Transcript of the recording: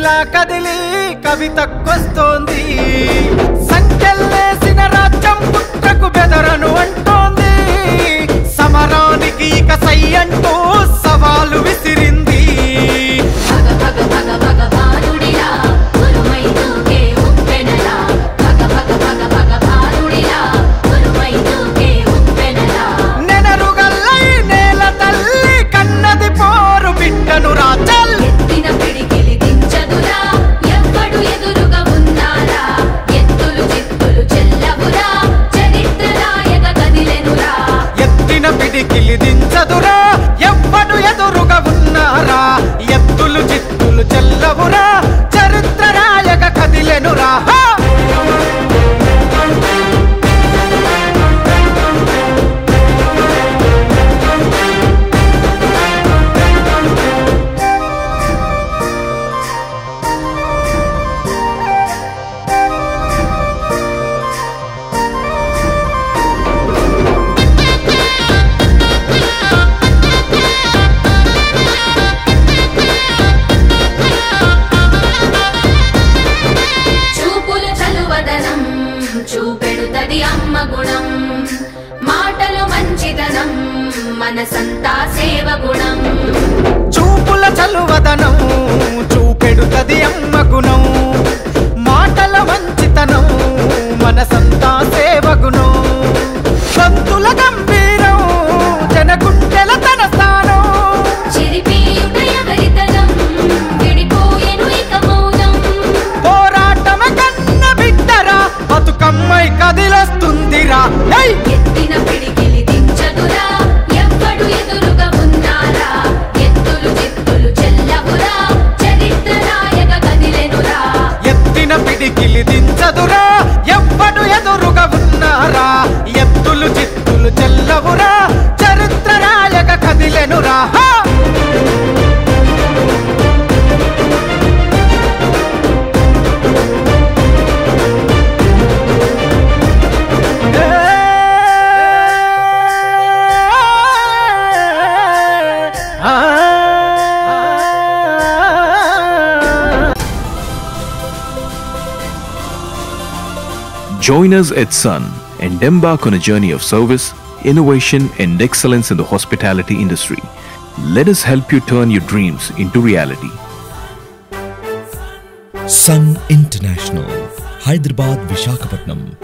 పువ్వులా కదిలి కవితకొస్తోంది సంకెళ్ళేసిన రాజ్యం పుట్టకు బెదరను అంటోంది సమరానికి ఇక సై అంటూ సవాలు విసిరింది నెనరుగల్లై నేల తల్లి కన్నది పోరు బిడ్డను రాజల్ ఎత్తిన పిడికిలి దించదురా ఎవ్వడు ఎదురుగా ఉన్నారా ఎత్తులు చిత్తులు చెల్లవురా చరిత్ర రాయగ కదిలెనురా ఎత్తిన పిడికిలి దించదురా ఎవ్వడు ఎదురుగా ఉన్నారా ఎత్తులు చిత్తులు చెల్లవురా చరిత్ర రాయగ కదిలెనురా చూపుల చలువదనం చూపెడుతది అమ్మ గుణం మాటలు మంచిదనం మనసంతా సేవ గుణం చూపుల చలువదనం చూపెడుతది అమ్మ గుణం మాటల మంచితనం మనసంతా సేవ గుణం సంతుల గంభీరం జనగుండెల తన స్థానం చిరిపీయుట ఎవరితనం విడిపోయెను ఇక మౌనం పోరాటమ కన్న బిడ్డరా బతుకమ్మై కదిలొస్తుందిరా ఎత్తిన పిడికిలి దించదురా ఎవ్వడు ఎదురుగా ఉన్నారా ఎత్తులు చిత్తులు చెల్లవురా చరిత్ర రాయగ కదిలెనురా ఎత్తిన పిడికిలి దించదురా ఎవ్వడు ఎదురుగా ఉన్నారా ఎత్తులు చిత్తులు చెల్లవురా చరిత్ర రాయగ కదిలెనురా Join us at Sun and embark on a journey of service, innovation and excellence in the hospitality industry. Let us help you turn your dreams into reality. Sun International, Hyderabad, Visakhapatnam.